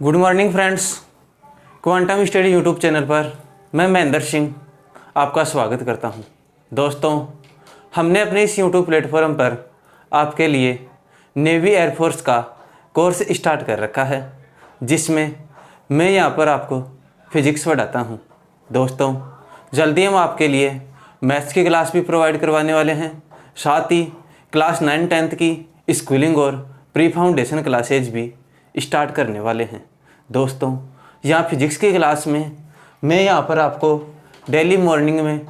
Good morning friends, quantum study YouTube channel पर मैं महेंद्र सिंह आपका स्वागत करता हूं। दोस्तों, हमने अपने इस यूट्यूब प्लेटफॉर्म पर आपके लिए नेवी एयरफोर्स का कोर्स स्टार्ट कर रखा है, जिसमें मैं यहां पर आपको फिजिक्स पढ़ाता हूं। दोस्तों, जल्दी हम आपके लिए मैथ्स की क्लास भी प्रोवाइड करवाने वाले हैं, साथ ही क्लास 9-10 की स्कूलिंग और प्री फाउंडेशन क्लासेज भी स्टार्ट करने वाले हैं। दोस्तों, यहाँ फिजिक्स की क्लास में मैं यहाँ पर आपको डेली मॉर्निंग में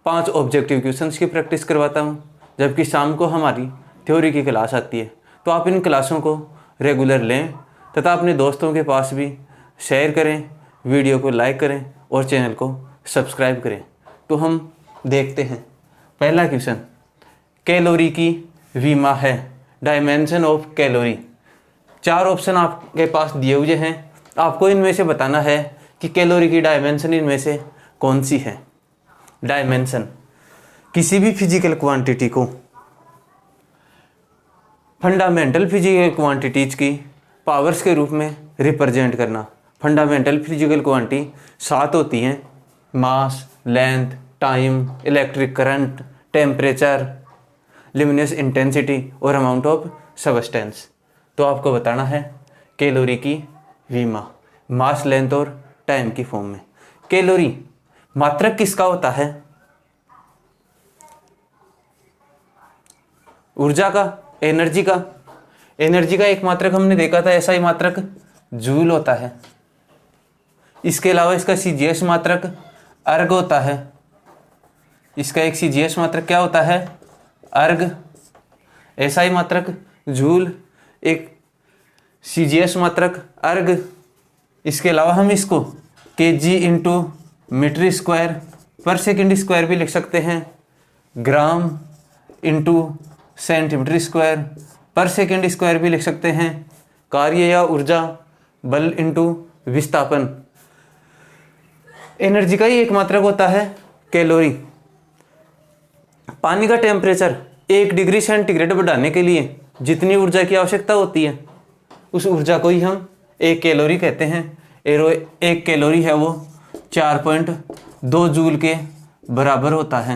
5 ऑब्जेक्टिव क्वेश्चंस की प्रैक्टिस करवाता हूँ, जबकि शाम को हमारी थ्योरी की क्लास आती है। तो आप इन क्लासों को रेगुलर लें तथा अपने दोस्तों के पास भी शेयर करें, वीडियो को लाइक करें और चैनल को सब्सक्राइब करें। तो हम देखते हैं पहला क्वेश्चन। कैलोरी की विमा है, डायमेंशन ऑफ कैलोरी। 4 ऑप्शन आपके पास दिए हुए हैं, आपको इनमें से बताना है कि कैलोरी की डायमेंशन इनमें से कौन सी है। डायमेंशन किसी भी फिजिकल क्वांटिटी को फंडामेंटल फिजिकल क्वांटिटीज की पावर्स के रूप में रिप्रेजेंट करना। फंडामेंटल फिजिकल क्वांटिटी 7 होती हैं: mass, length, time, electric current, temperature, luminous intensity और अमाउंट ऑफ सब्सटेंस। तो आपको बताना है कैलोरी की विमा मास, लेंथ और टाइम की फॉर्म में। कैलोरी मात्रक किसका होता है? ऊर्जा का, एनर्जी का। एनर्जी का एक मात्रक हमने देखा था, ऐसा ही मात्रक जूल होता है। इसके अलावा इसका सीजीएस मात्रक अर्ग होता है। इसका एक सीजीएस मात्रक क्या होता है? अर्ग। ऐसा ही मात्रक जूल, एक सीजीएस मात्रक अर्ग। इसके अलावा हम इसको केजी इंटू मीटर स्क्वायर पर सेकेंड स्क्वायर भी लिख सकते हैं, ग्राम इंटू सेंटीमीटर स्क्वायर पर सेकेंड स्क्वायर भी लिख सकते हैं, कार्य या ऊर्जा बल इंटू विस्थापन। एनर्जी का ही एक मात्रक होता है कैलोरी। पानी का टेम्परेचर 1 डिग्री सेंटीग्रेड बढ़ाने के लिए जितनी ऊर्जा की आवश्यकता होती है, उस ऊर्जा को ही हम 1 कैलोरी कहते हैं। 1 कैलोरी है वो 4.2 जूल के बराबर होता है।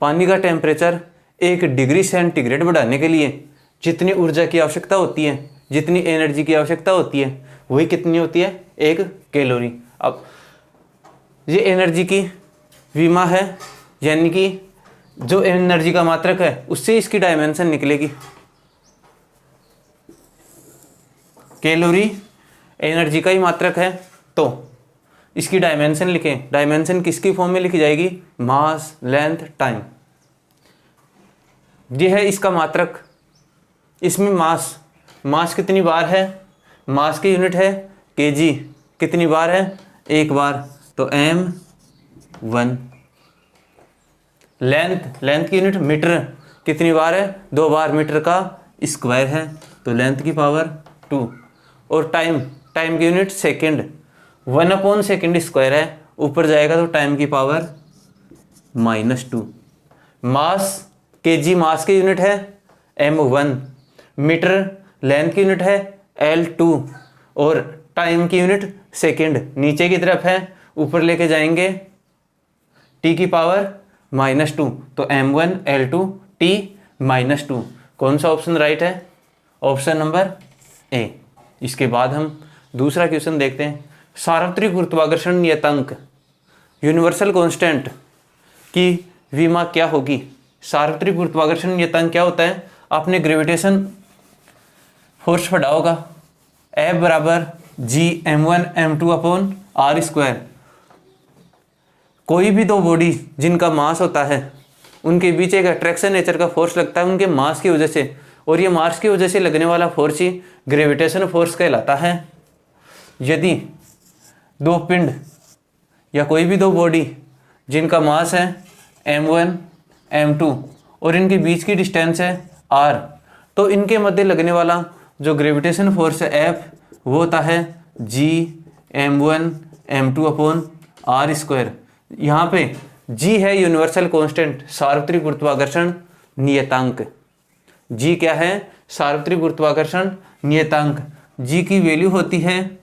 पानी का टेम्परेचर 1 डिग्री सेंटीग्रेड बढ़ाने के लिए जितनी ऊर्जा की आवश्यकता होती है, जितनी एनर्जी की आवश्यकता होती है, वही कितनी होती है? 1 कैलोरी। अब ये एनर्जी की विमा है, यानी कि जो एनर्जी का मात्रक है उससे इसकी डायमेंशन निकलेगी। कैलोरी एनर्जी का ही मात्रक है, तो इसकी डायमेंशन लिखें। डायमेंशन किसकी फॉर्म में लिखी जाएगी? मास, लेंथ, टाइम। ये है इसका मात्रक। इसमें मास कितनी बार है? मास की यूनिट है केजी। कितनी बार है? 1 बार, तो m1। लेंथ की यूनिट मीटर। कितनी बार है? 2 बार, मीटर का स्क्वायर है, तो लेंथ की पावर 2। और टाइम की यूनिट सेकेंड। 1/2 सेकेंड स्क्वायर है, ऊपर जाएगा तो टाइम की पावर -2। मास केजी मास की यूनिट है m1। मीटर लेंथ की यूनिट है L2 और टाइम की यूनिट सेकेंड। नीचे की तरफ है, ऊपर लेके जाएंगे t की पावर -2, तो m1 L2 t -2। कौन सा ऑप्शन राइट है? Option number A. इसके बाद हम दूसरा क्वेश्चन देखते हैं। सार्वत्रिक गुरुत्वाकर्षण नियतांक यूनिवर्सल कांस्टेंट की विमा क्या होगी? सार्वत्रिक गुरुत्वाकर्षण नियतांक क्या होता है? आपने ग्रेविटेशन फोर्स पढ़ा होगा, F बराबर G m1m2/r²। कोई भी 2 बॉडी जिनका मास होता है, उनके बीच एक अट्रैक्शन नेचर का फोर्स लगता है उनके मास की वजह से, और ये मास की वजह से लगने वाला फोर्स ही ग्रेविटेशन फोर्स कहलाता है। यदि 2 पिंड या कोई भी 2 बॉडी जिनका मास है m1 m2 और इनके बीच की डिस्टेंस है r, तो इनके मध्य लगने वाला जो ग्रेविटेशन फोर्स है F, वो होता है G m1m2/r²। यहाँ पे G है यूनिवर्सल कांस्टेंट, सार्वत्रिक गुरुत्वाकर्षण नियतांक। G क्या है? सार्वत्रिक गुरुत्वाकर्षण नियतांक। जी की वैल्यू होती है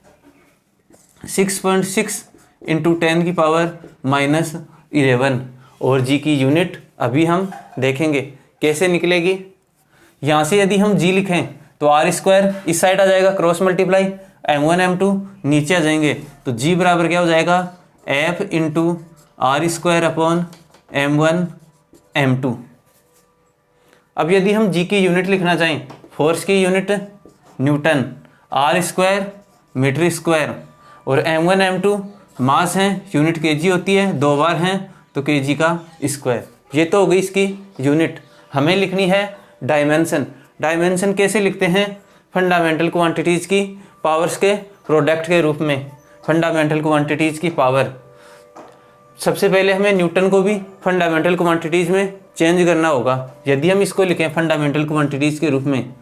6.6 इंटू 10⁻11 और जी की यूनिट अभी हम देखेंगे कैसे निकलेगी। यहाँ से यदि हम जी लिखें तो आर स्क्वायर इस साइड आ जाएगा, क्रॉस मल्टीप्लाई m1 m2 नीचे आ जाएंगे, तो जी बराबर क्या हो जाएगा f into R square upon m1 m2। अब यदि हम जी की यूनिट लिखना चाहें, फोर्स की unit newton, R square metre square और m1 m2 मास हैं, यूनिट केजी होती है, 2 बार हैं तो केजी का स्क्वायर। ये तो हो गई इसकी यूनिट। हमें लिखनी है डायमेंशन। डायमेंशन कैसे लिखते हैं? फंडामेंटल क्वांटिटीज़ की पावर्स के प्रोडक्ट के रूप में। फंडामेंटल क्वांटिटीज़ की पावर, सबसे पहले हमें न्यूटन को भी फंडामेंटल क्वांटिटीज़ में चेंज करना होगा। यदि हम इसको लिखें फंडामेंटल क्वांटिटीज़ के रूप में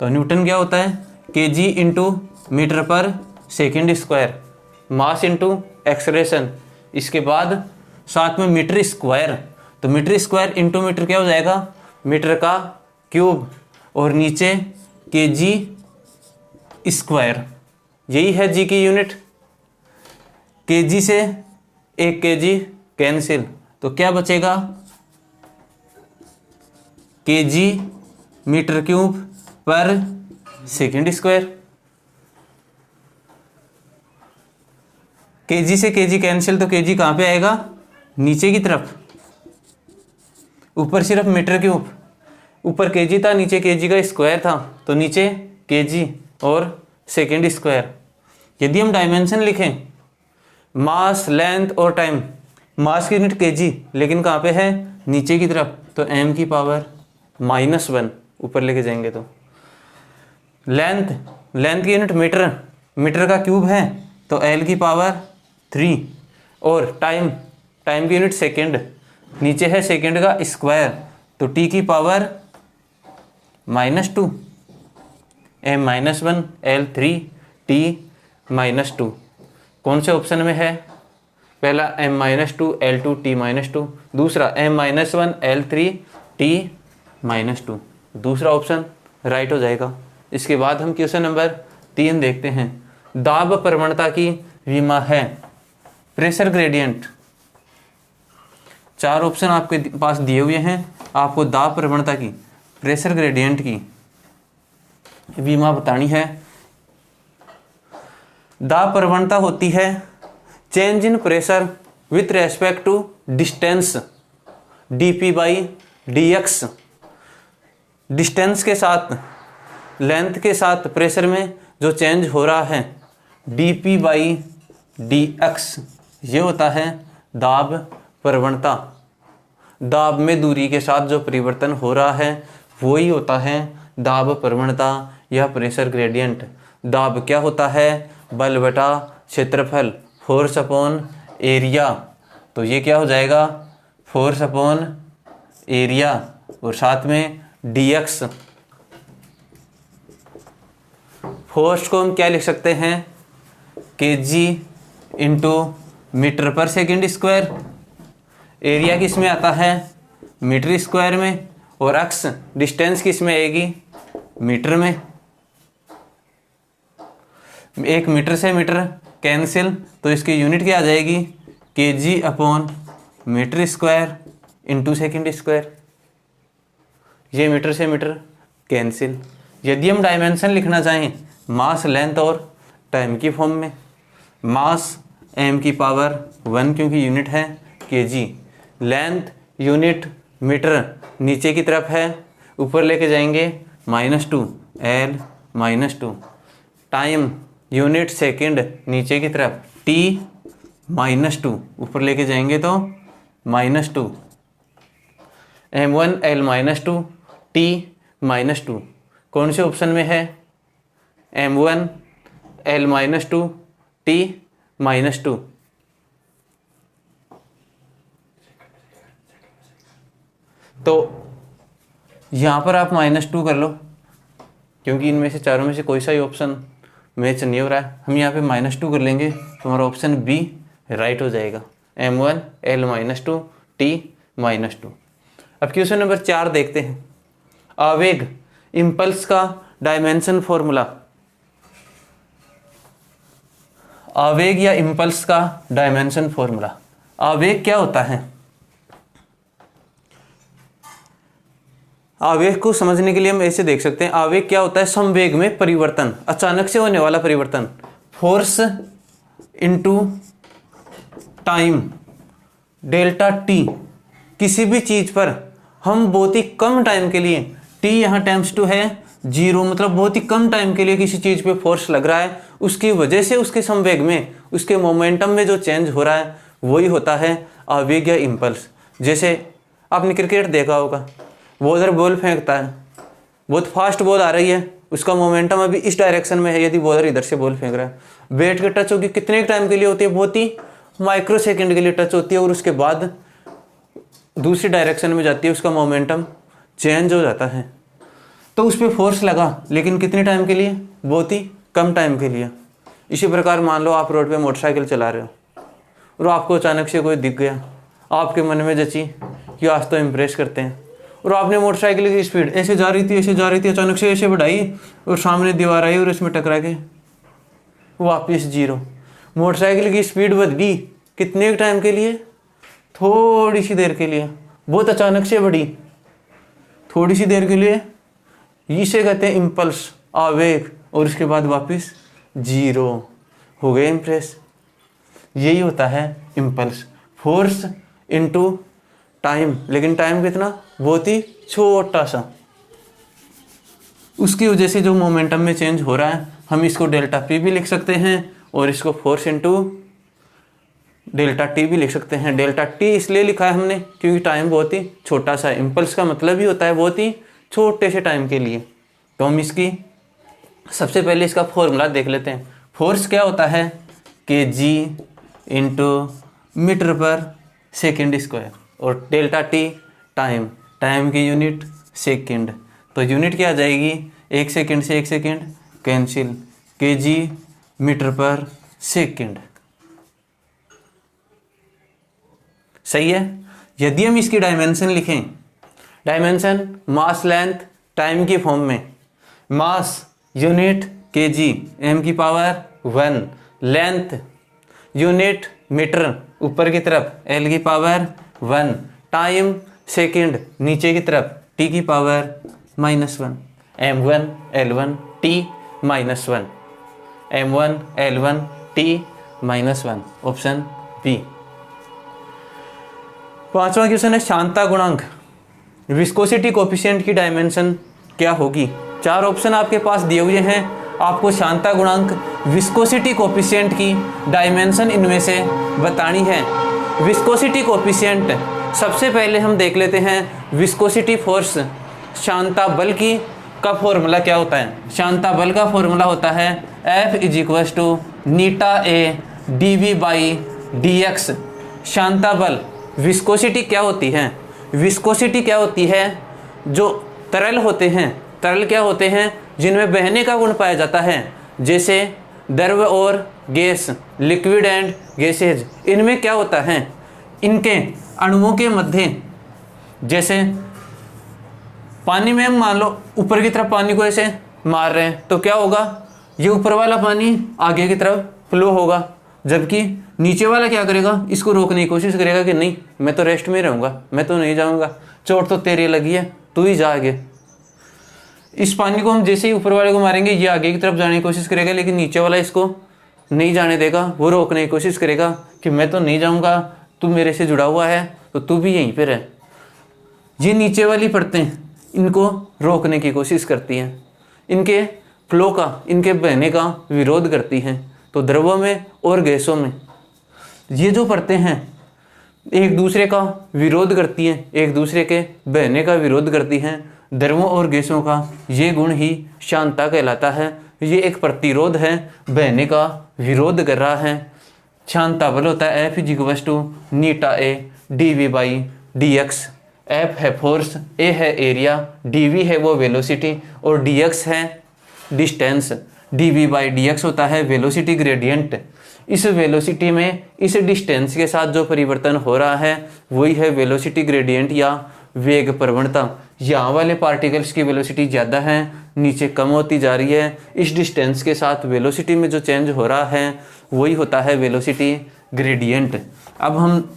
तो न्यूटन क्या होता है केजी इंटू मीटर पर second square, mass into acceleration, इसके बाद साथ में मीटर स्क्वायर, तो मीटर स्क्वायर इंटू मीटर क्या हो जाएगा मीटर का क्यूब और नीचे केजी स्क्वायर। यही है जी की यूनिट। केजी से एक केजी कैंसिल, तो क्या बचेगा केजी मीटर क्यूब पर सेकेंड स्क्वायर। केजी से केजी कैंसिल, तो केजी कहाँ पे आएगा नीचे की तरफ, ऊपर सिर्फ मीटर क्यूब, ऊपर केजी था नीचे केजी का स्क्वायर था, तो नीचे केजी और सेकेंड स्क्वायर। यदि हम डायमेंशन लिखें मास लेंथ और टाइम, मास की यूनिट केजी लेकिन कहाँ पे है नीचे की तरफ, तो m की पावर -1 ऊपर लेके जाएंगे, तो लेंथ की यूनिट मीटर, मीटर का क्यूब है तो l की पावर 3 और टाइम की यूनिट सेकेंड, नीचे है सेकेंड का स्क्वायर तो t की पावर -2, m-1 l3 t -2। कौन से ऑप्शन में है? पहला m-2 l2 t -2, दूसरा m-1 l3 t -2, दूसरा ऑप्शन राइट हो जाएगा। इसके बाद हम क्वेश्चन नंबर 3 देखते हैं। दाब प्रवणता की विमा है प्रेशर ग्रेडियंट। 4 ऑप्शन आपके पास दिए हुए हैं, आपको दाब प्रवणता की प्रेशर ग्रेडियंट की विमा बतानी है। दाब प्रवणता होती है change in pressure with respect to distance dp/dx। Distance के साथ, लेंथ के साथ प्रेशर में जो चेंज हो रहा है dp/dx, ये होता है दाब प्रवणता। दाब में दूरी के साथ जो परिवर्तन हो रहा है वही होता है दाब प्रवणता या प्रेशर ग्रेडियंट। दाब क्या होता है? बल बटा क्षेत्रफल, फोर्स अपॉन एरिया, तो ये क्या हो जाएगा फोर्स अपॉन एरिया और साथ में dx। फोर्स को हम क्या लिख सकते हैं केजी इंटू मीटर पर सेकेंड स्क्वायर, एरिया किस में आता है मीटर स्क्वायर में, और एक्स डिस्टेंस किस में आएगी मीटर में। एक मीटर से मीटर कैंसिल, तो इसकी यूनिट क्या आ जाएगी KG upon metre square into second square. ये मीटर से मीटर कैंसिल। यदि हम डायमेंशन लिखना चाहें मास लेंथ और टाइम की फॉर्म में, मास m की पावर 1 क्योंकि यूनिट है केजी, लेंथ यूनिट मीटर नीचे की तरफ है, ऊपर लेके जाएंगे -2 l -2, टाइम यूनिट सेकंड नीचे की तरफ t -2, ऊपर लेके जाएंगे तो -2, m1 l -2 t -2। कौन से ऑप्शन में है m1 l -2 t -2। तो यहाँ पर आप -2 कर लो क्योंकि इनमें से चारों में से कोई सा ही ऑप्शन मैच नहीं हो रहा है। हम यहाँ पे -2 कर लेंगे तो हमारा ऑप्शन बी राइट हो जाएगा, m1 l -2 t -2। अब क्वेश्चन नंबर 4 देखते हैं। आवेग इम्पल्स का डायमेंशन फॉर्मूला। आवेग या इम्पल्स का डायमेंशन फॉर्मूला। आवेग क्या होता है? आवेग को समझने के लिए हम ऐसे देख सकते हैं, आवेग क्या होता है? संवेग में परिवर्तन, अचानक से होने वाला परिवर्तन। Force into time, delta T. किसी भी चीज पर हम बहुत ही कम टाइम के लिए, टी यहाँ टाइम्स 2 है 0, मतलब बहुत ही कम टाइम के लिए किसी चीज पे फोर्स लग रहा है, उसकी वजह से उसके संवेग में, उसके मोमेंटम में जो चेंज हो रहा है वही होता है आवेग या इम्पल्स। जैसे आपने क्रिकेट देखा होगा, बॉलर बॉल फेंकता है, बहुत फास्ट बॉल आ रही है, उसका मोमेंटम अभी इस डायरेक्शन में है, यदि बॉलर इधर से बॉल फेंक रहा है, बैट के टच होगी कितने टाइम के लिए होती है? बहुत ही माइक्रो सेकेंड के लिए टच होती है, और उसके बाद दूसरी डायरेक्शन में जाती है, उसका मोमेंटम चेंज हो जाता है। तो उस पर फोर्स लगा, लेकिन कितने टाइम के लिए? बहुत ही कम टाइम के लिए। इसी प्रकार मान लो आप रोड पे मोटरसाइकिल चला रहे हो और आपको अचानक से कोई दिख गया, आपके मन में जची कि आज तो इम्प्रेस करते हैं, और आपने मोटरसाइकिल की स्पीड ऐसे जा रही थी, अचानक से ऐसे बढ़ाई और सामने दीवार आई और इसमें टकरा के वापस 0। मोटरसाइकिल की स्पीड बढ़ी कितने टाइम के लिए? थोड़ी सी देर के लिए, बहुत अचानक से बढ़ी, थोड़ी सी देर के लिए, इसे कहते हैं इम्पल्स, आवेग, और उसके बाद वापस 0 हो गए इम्प्रेस। यही होता है इम्पल्स, फोर्स इनटू टाइम, लेकिन टाइम कितना? बहुत ही छोटा सा। उसकी वजह से जो मोमेंटम में चेंज हो रहा है, हम इसको डेल्टा पी भी लिख सकते हैं और इसको फोर्स इनटू डेल्टा टी भी लिख सकते हैं। डेल्टा टी इसलिए लिखा है हमने क्योंकि टाइम बहुत ही छोटा सा है। इम्पल्स का मतलब ही होता है बहुत ही छोटे से टाइम के लिए। तो हम इसकी सबसे पहले इसका फॉर्मूला देख लेते हैं। फोर्स क्या होता है? के जी इंटू मीटर पर सेकेंड स्क्वायर, और डेल्टा टी टाइम, टाइम की यूनिट सेकेंड, तो यूनिट क्या आ जाएगी? 1 सेकेंड से 1 सेकेंड कैंसिल, के जी मीटर पर सेकेंड। सही है। यदि हम इसकी डायमेंशन लिखें, डायमेंशन मास लेंथ टाइम की फॉर्म में, मास यूनिट के जी एम की पावर 1, लेंथ यूनिट मीटर ऊपर की तरफ एल की पावर 1, टाइम सेकेंड नीचे की तरफ टी की power -1, m1 l1 t -1, m1 l1 t -1, option B. पांचवा क्वेश्चन है शांता गुणांक, विस्कोसिटी कोफिशिएंट की डायमेंशन क्या होगी? 4 ऑप्शन आपके पास दिए हुए हैं, आपको शांता गुणांक विस्कोसिटी कोफिशिएंट की डायमेंशन इनमें से बतानी है। विस्कोसिटी कोफिशिएंट सबसे पहले हम देख लेते हैं विस्कोसिटी फोर्स, शांता बल की का फॉर्मूला क्या होता है? शांता बल का फॉर्मूला होता है F = नीटा ए dV/dx। शांता बल, विस्कोसिटी क्या होती है? विस्कोसिटी क्या होती है? जो तरल होते हैं, तरल क्या होते हैं? जिनमें बहने का गुण पाया जाता है, जैसे द्रव और गैस, लिक्विड एंड गैसेज। इनमें क्या होता है? इनके अणुओं के मध्य, जैसे पानी में हम मान लो ऊपर की तरफ पानी को ऐसे मार रहे हैं, तो क्या होगा? ये ऊपर वाला पानी आगे की तरफ फ्लो होगा, जबकि नीचे वाला क्या करेगा? इसको रोकने की कोशिश करेगा कि नहीं, मैं तो रेस्ट में रहूँगा, मैं तो नहीं जाऊँगा, चोट तो तेरी लगी है, तू ही जा आगे। इस पानी को हम जैसे ही ऊपर वाले को मारेंगे, ये आगे की तरफ जाने की कोशिश करेगा, लेकिन नीचे वाला इसको नहीं जाने देगा, वो रोकने की कोशिश करेगा कि मैं तो नहीं जाऊँगा, तू मेरे से जुड़ा हुआ है तो तू भी यहीं पर है। ये नीचे वाली परतें इनको रोकने की कोशिश करती हैं, इनके फ्लो का, इनके बहने का विरोध करती हैं। तो द्रवों में और गैसों में ये जो परतें हैं एक दूसरे का विरोध करती हैं, एक दूसरे के बहने का विरोध करती हैं। द्रवों और गैसों का ये गुण ही शांता कहलाता है। ये एक प्रतिरोध है, बहने का विरोध कर रहा है। शांता बल होता है F = नीटा ए dV/dx। F है फोर्स, A है एरिया, dV है वो वेलोसिटी, और dx है डिस्टेंस। dV/dx होता है वेलोसिटी ग्रेडियंट। इस वेलोसिटी में इस डिस्टेंस के साथ जो परिवर्तन हो रहा है वही है वेलोसिटी ग्रेडियंट या वेग प्रवणता, यहाँ वाले पार्टिकल्स की वेलोसिटी ज़्यादा है, नीचे कम होती जा रही है। इस डिस्टेंस के साथ वेलोसिटी में जो चेंज हो रहा है वही होता है वेलोसिटी ग्रेडियंट। अब हम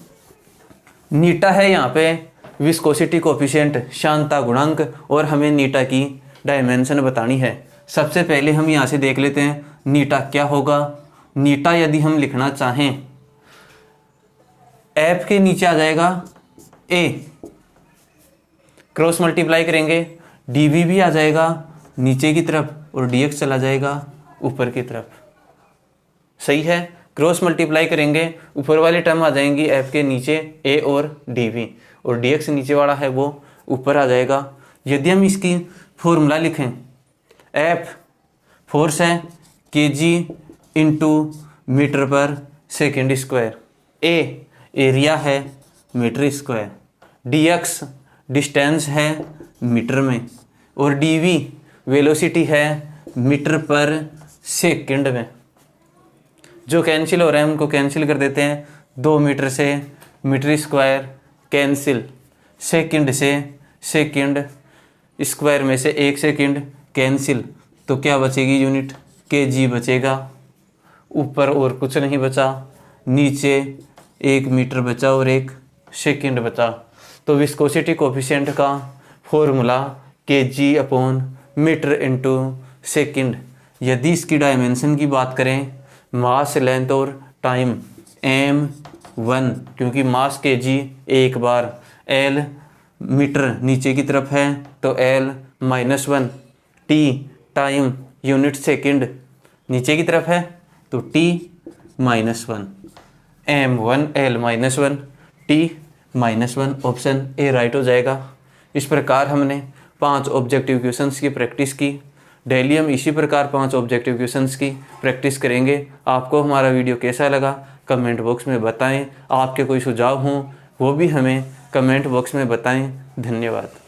नीटा है यहाँ पे विस्कोसिटी कोफिशिएंट, शांता गुणांक, और हमें नीटा की डायमेंशन बतानी है। सबसे पहले हम यहाँ से देख लेते हैं नीटा क्या होगा। नीटा यदि हम लिखना चाहें, एफ के नीचे आ जाएगा ए, क्रॉस मल्टीप्लाई करेंगे डीवी भी आ जाएगा नीचे की तरफ और डीएक्स चला जाएगा ऊपर की तरफ। सही है, क्रॉस मल्टीप्लाई करेंगे ऊपर वाले टर्म आ जाएंगी एफ के नीचे ए और डीवी, और डीएक्स नीचे वाला है वो ऊपर आ जाएगा। यदि हम इसकी फॉर्मूला लिखें, एफ फोर्स है केजी इंटू मीटर पर सेकेंड स्क्वायर, ए एरिया है मीटर स्क्वायर, डीएक्स डिस्टेंस है मीटर में, और डीवी वेलोसिटी है मीटर पर सेकंड में। जो कैंसिल हो रहे हैं उनको कैंसिल कर देते हैं। 2 मीटर से मीटर स्क्वायर कैंसिल, सेकंड से सेकंड, स्क्वायर में से 1 सेकंड कैंसिल, तो क्या बचेगी यूनिट, केजी बचेगा। ऊपर और कुछ नहीं बचा, नीचे 1 मीटर बचा और 1 सेकंड बचा। तो विस्कोसिटी कोफिशिएंट का formula KG upon metre into second. यदि इसकी डायमेंशन की बात करें, मास, लेंथ और टाइम, m1 क्योंकि मास केजी 1 बार, l मीटर नीचे की तरफ है तो l-1, t time unit second नीचे की तरफ है तो t-1, m1 l-1 t-1, option A right हो जाएगा। इस प्रकार हमने 5 ऑब्जेक्टिव क्वेश्चंस की प्रैक्टिस की। डेली हम इसी प्रकार 5 ऑब्जेक्टिव क्वेश्चंस की प्रैक्टिस करेंगे। आपको हमारा वीडियो कैसा लगा कमेंट बॉक्स में बताएं। आपके कोई सुझाव हों वो भी हमें कमेंट बॉक्स में बताएं। धन्यवाद।